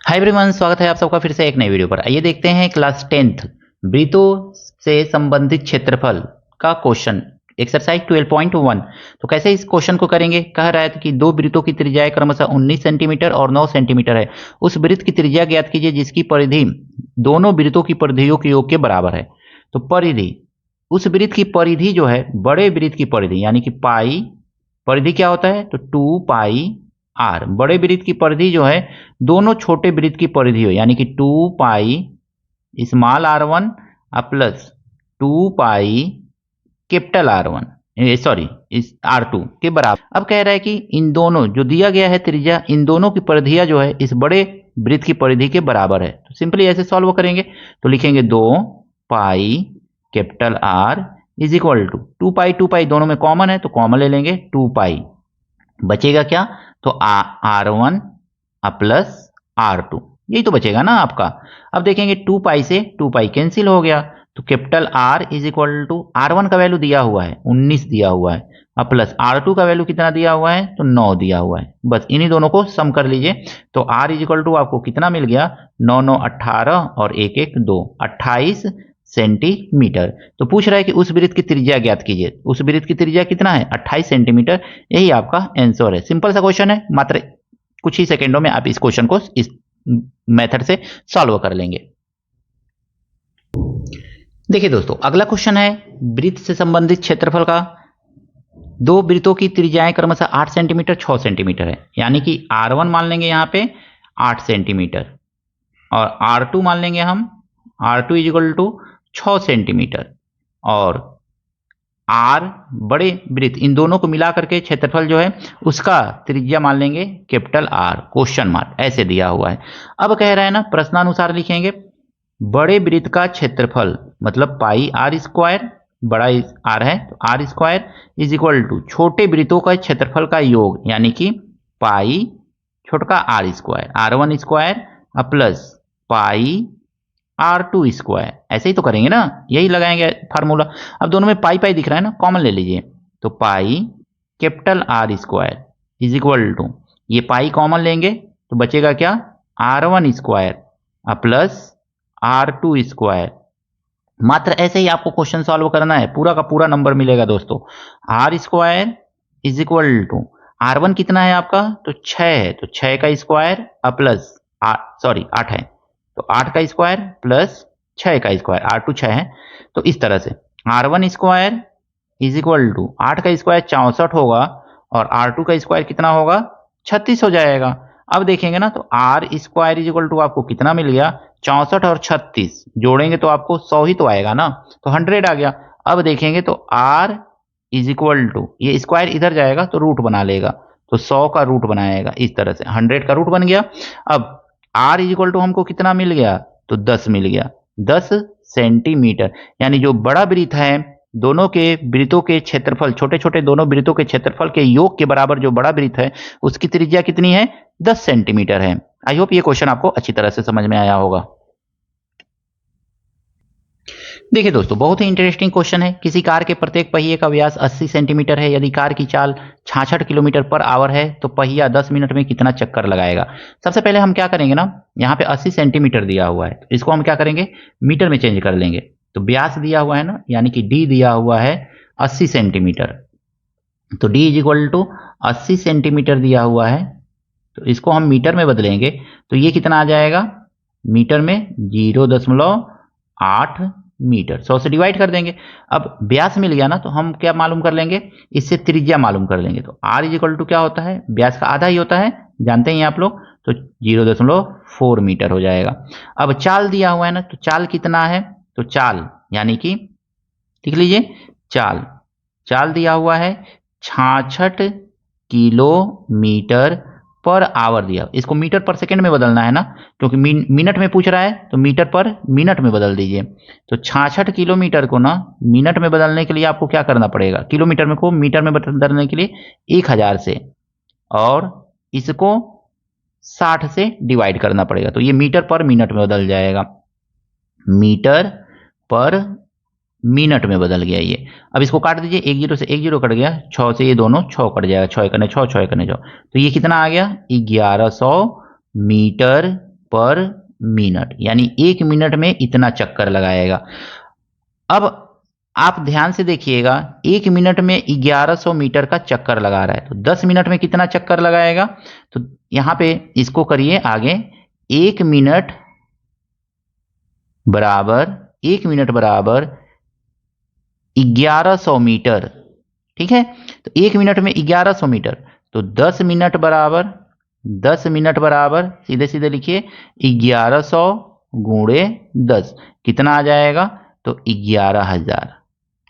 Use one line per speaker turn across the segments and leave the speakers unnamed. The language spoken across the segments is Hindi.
हाय एवरीवन, स्वागत है आप सबका फिर से एक नई वीडियो पर। आइए देखते हैं क्लास 10th वृत्तों से संबंधित क्षेत्रफल का क्वेश्चन एक्सरसाइज 12.1। तो कैसे इस क्वेश्चन को करेंगे। कह रहा है कि दो वृत्तों की त्रिज्याएं क्रमशः 19 सेंटीमीटर और 9 सेंटीमीटर है। उस वृत्त की त्रिज्या ज्ञात कीजिए जिसकी परिधि दोनों वृत्तों की परिधियों के योग के बराबर है। तो परिधि, उस वृत्त की परिधि जो है बड़े वृत्त की परिधि यानी कि पाई, परिधि क्या होता है तो 2 पाई आर। बड़े वृत्त की परिधि जो है दोनों छोटे वृत्त की परिधि हो यानी कि 2 pi small r1 plus 2 pi capital R1 sorry इस R2 के बराबर। अब कह रहा है कि इन दोनों जो दिया गया है त्रिज्या, इन दोनों की परिधियां जो है इस बड़े वृत्त की परिधि के बराबर है। तो सिंपली ऐसे सॉल्व करेंगे तो लिखेंगे 2 pi capital R is equal to 2 pi दोनों में कॉमन है तो कॉमन ले लेंगे 2 पाई, बचेगा क्या तो R1 प्लस R2, यही तो बचेगा ना आपका। अब देखेंगे 2 पाई से 2 पाई कैंसिल हो गया तो capital R is equal to R1 का वैल्यू दिया हुआ है 19 दिया हुआ है, अब प्लस R2 का वैल्यू कितना दिया हुआ है तो 9 दिया हुआ है। बस इन्हीं दोनों को सम कर लीजिए तो R इज इक्वल टू आपको कितना मिल गया 9 9 18 और 1 1 2 28 सेंटीमीटर। तो पूछ रहा है कि उस वृत्त की त्रिज्या ज्ञात कीजिए। उस वृत्त की त्रिज्या कितना है 28 सेंटीमीटर, यही आपका आंसर है। सिंपल सा क्वेश्चन है, मात्र कुछ ही सेकेंडों में आप इस क्वेश्चन को इस मेथड से सॉल्व कर लेंगे। देखिए दोस्तों, अगला क्वेश्चन है वृत्त से संबंधित क्षेत्रफल का। दो वृत्तों की त्रिज्याएं क्रमशः 8 सेंटीमीटर 6 सेंटीमीटर है, यानी कि R1 मान लेंगे यहाँ पे 8 सेंटीमीटर और R2 मान लेंगे हम R2 is equal to 6 centimetre और R बड़े वृत्त, इन दोनों को मिला करके क्षेत्रफल जो है उसका त्रिज्या मान लेंगे कैपिटल R क्वेश्चन मार्क, ऐसे दिया हुआ है। अब कह रहा है ना प्रश्नानुसार लिखेंगे बड़े वृत्त का क्षेत्रफल मतलब पाई R स्क्वायर, बड़ा R है तो R square is equal to छोटे वृत्तों का क्षेत्रफल का योग यानी कि पाई छोटा R square R1 square plus pi R2 square. ऐसे ही तो करेंगे ना, यही लगाएंगे फार्मूला। अब दोनों में पाई पाई दिख रहा है ना, कॉमन ले लीजिए तो pi capital R square is equal to, ये पाई कॉमन लेंगे तो बचेगा क्या R1 square plus R2 square. मात्र ऐसे ही आपको क्वेश्चन सॉल्व करना है, पूरा का पूरा नंबर मिलेगा दोस्तों। R square is equal to R1 कितना है आपका तो 6 है तो 6 का स्क्वायर प्लस सॉरी 8 है तो 8 का स्क्वायर प्लस 6 का स्क्वायर, R2 6 है तो इस तरह से R1 square is equal to 8 का स्क्वायर 64 होगा और R2 का स्क्वायर कितना होगा 36 हो जाएगा। अब देखेंगे ना तो R square is equal to आपको कितना मिल गया 64 और 36 जोड़ेंगे तो आपको 100 ही तो आएगा ना, तो 100 आ गया। अब देखेंगे तो R इज इक्वल टू ये स्क्वायर इधर जाएगा तो रूट बना लेगा तो 100 का रूट बनाएगा, इस तरह से 100 का रूट बन गया। अब R इज इक्वल टू हमको कितना मिल गया तो 10 मिल गया, 10 सेंटीमीटर। यानी जो बड़ा वृत्त है दोनों के वृत्तों के क्षेत्रफल, छोटे छोटे दोनों वृत्तों के क्षेत्रफल के योग के बराबर जो बड़ा वृत्त है उसकी त्रिज्या कितनी है 10 सेंटीमीटर है। आई होप ये क्वेश्चन आपको अच्छी तरह से समझ में आया होगा। देखिए दोस्तों, बहुत ही इंटरेस्टिंग क्वेश्चन है। किसी कार के प्रत्येक पहिए का व्यास 80 सेंटीमीटर है। यदि कार की चाल 66 किलोमीटर पर आवर है तो पहिया 10 मिनट में कितना चक्कर लगाएगा। सबसे पहले हम क्या करेंगे ना, यहाँ पे 80 सेंटीमीटर दिया हुआ है, इसको हम क्या करेंगे मीटर में चेंज कर लेंगे। तो व्यास दिया हुआ है ना, यानी कि डी दिया हुआ है 80 सेंटीमीटर, तो D is equal to 80 centimetre दिया हुआ है तो इसको हम मीटर में बदलेंगे तो ये कितना आ जाएगा मीटर में 0.8 मीटर। 100 से डिवाइड कर देंगे। अब व्यास मिल गया ना तो हम क्या मालूम कर लेंगे, इससे त्रिज्या मालूम कर लेंगे। तो R इज इक्वल टू क्या होता है व्यास का आधा ही होता है, जानते हैं आप लोग, तो 0.4 मीटर हो जाएगा। अब चाल दिया हुआ है ना, तो चाल कितना है तो चाल यानी कि लिख लीजिए चाल, चाल दिया हुआ है 66 किलोमीटर पर आवर दिया। इसको मीटर पर सेकंड में बदलना है ना, क्योंकि मिनट में पूछ रहा है तो मीटर पर मिनट में बदल दीजिए। तो 66 किलोमीटर को ना मिनट में बदलने के लिए आपको क्या करना पड़ेगा, किलोमीटर में को मीटर में बदलने के लिए 1000 से और इसको 60 से डिवाइड करना पड़ेगा तो ये मीटर पर मिनट में बदल जाएगा, मीटर पर मिनट में बदल गया ये। अब इसको काट दीजिए, 1 0 से 1 0 कट गया, 6 से ये दोनों 6 कट जाएगा, 6 कने 6 6 कने 6, तो ये कितना आ गया 1100 मीटर पर मिनट, यानी 1 मिनट में इतना चक्कर लगाएगा। अब आप ध्यान से देखिएगा, 1 मिनट में 1100 मीटर का चक्कर लगा रहा है, तो 10 मिनट में कितना चक्कर लगाएगा? तो यहां पे इसको करिए आगे, 1 मिनट बराबर 1100 मीटर, ठीक है। तो 1 मिनट में 1100 मीटर, तो 10 मिनट बराबर सीधे सीधे लिखिए 1100 गुणे 10, कितना आ जाएगा? तो 11,000,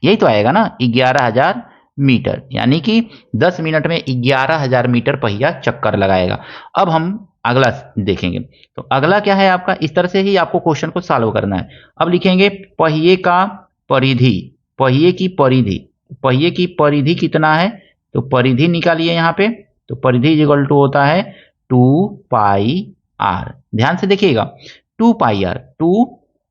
यही तो आएगा ना, 11,000 मीटर, यानी कि 10 मिनट में 11,000 मीटर पहिया चक्कर लगाएगा। अब हम अगला देखेंगे, तो अगला क्या है आपका, इस तरह से ही आपको क्वेश्चन को सॉल्व करना है। अब लिखेंगे पहिए का परिधि, पहिए की परिधि कितना है? तो परिधि निकालिए यहाँ पे, तो परिधि इक्वल टू होता है 2 पाई आर। ध्यान से देखिएगा, 2 पाई आर, 2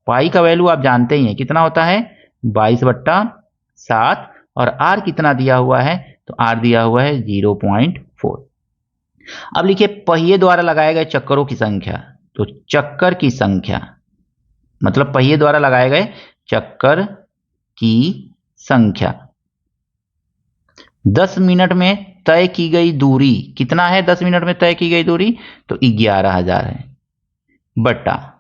पाई का वैल्यू आप जानते ही हैं कितना होता है, 22/7, और आर कितना दिया हुआ है? तो आर दिया हुआ है 0.4। अब लिखिए पहिए द्वारा लगाए गए चक्करों की संख्या, तो चक्कर की संख्या मतलब पहिए द्वारा लगाए गए चक्कर की संख्या 10 मिनट में तय की गई दूरी कितना है? 10 मिनट में तय की गई दूरी तो 11,000 है, बटा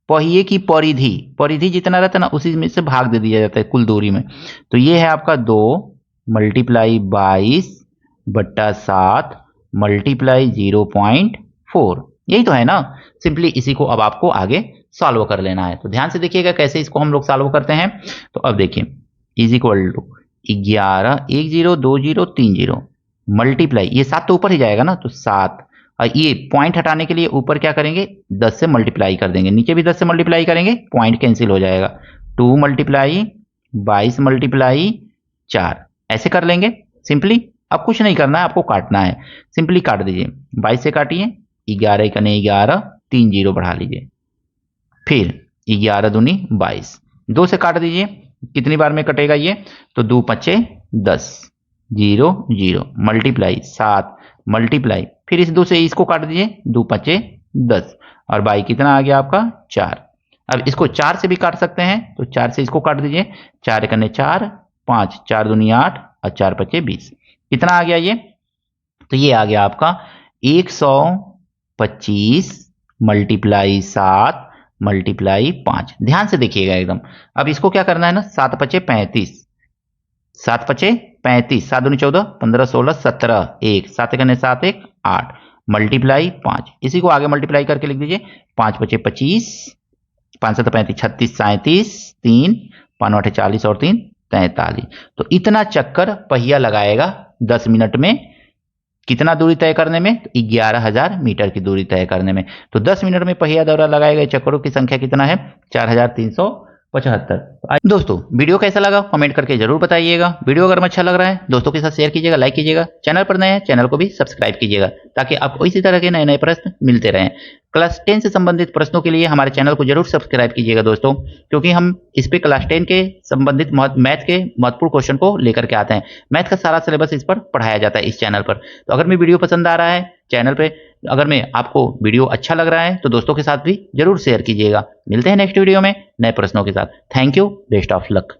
पहिए की परिधि, परिधि जितना रहता है ना उसी में से भाग दे दिया जाता है कुल दूरी में, तो ये है आपका 2 मल्टीप्लाई 22/7 मल्टीप्लाई 0.4, यही तो है ना। सिंपली इसी को अब आपको आगे सॉल्व कर लेना है, तो ध्यान से देखिएगा कैसे इसको हम लोग सॉल्व करते हैं। तो अब देखिए इज इक्वल टू 11 102030 मल्टीप्लाई, ये 7 तो ऊपर ही जाएगा ना, तो 7, और ये पॉइंट हटाने के लिए ऊपर क्या करेंगे 10 से मल्टीप्लाई कर देंगे, नीचे भी 10 से मल्टीप्लाई करेंगे, पॉइंट कैंसिल हो जाएगा, 2 मल्टीप्लाई 22 मल्टीप्लाई 4, ऐसे कर लेंगे सिंपली। अब कुछ नहीं करना है, आपको काटना है, सिंपली काट दीजिए, 22 से काटिए, 11 कने 11, 3 जीरो बढ़ा लीजिए, फिर 11 दूनी 22, 2 से काट दीजिए, कितनी बार में कटेगा ये? तो 2 5 10, 0 0 मल्टीप्लाई 7 मल्टीप्लाई, फिर इस 2 से इसको काट दीजिए, 2 5 10, और बाई कितना आ गया आपका 4। अब इसको 4 से भी काट सकते हैं, तो 4 से इसको काट दीजिए, 4 कने 4 5, 4 दूनी 8 और 4 5 20, कितना आ गया ये? तो ये आ गया आपका 125 मल्टीप्लाई 7 मल्टीप्लाई 5। ध्यान से देखिएगा एकदम। अब इसको क्या करना है ना, 7 5 35, 7 5 35, 7 दूनी 14, 15 16 17, 1 7 कने 7 1 8 मल्टीप्लाई 5, इसी को आगे मल्टीप्लाई करके लिख दीजिए, 5 5 25, 5 7 35 36 37, 3 5 8 40 और 3 43। तो इतना चक्कर पहिया लगाएगा 10 मिनट में, कितना दूरी तय करने में? तो 11,000 मीटर की दूरी तय करने में। तो 10 मिनट में पहिया द्वारा लगाए गए चक्करों की संख्या कितना है? 4,375। दोस्तों वीडियो कैसा लगा कमेंट करके जरूर बताइएगा। वीडियो अगर अच्छा लग रहा है दोस्तों के साथ शेयर कीजिएगा, लाइक कीजिएगा। चैनल पर नए हैं चैनल को भी सब्सक्राइब कीजिएगा ताकि आपको इसी तरह के नए नए प्रश्न मिलते रहें। क्लास 10 से संबंधित प्रश्नों के लिए हमारे चैनल को जरूर सब्सक्राइब कीजिएगा दोस्तों, क्योंकि हम इस पे क्लास 10 के संबंधित मैथ के महत्वपूर्ण क्वेश्चन को लेकर के आते हैं। मैथ का सारा सिलेबस इस पर पढ़ाया जाता है इस चैनल पर। तो अगर मैं वीडियो पसंद आ रहा है चैनल पे, अगर मैं आपको वीडियो अच्छा लग रहा है तो दोस्तों के साथ भी जरूर शेयर कीजिएगा। मिलते हैं नेक्स्ट वीडियो में नए प्रश्नों के साथ। Thank you, best of luck.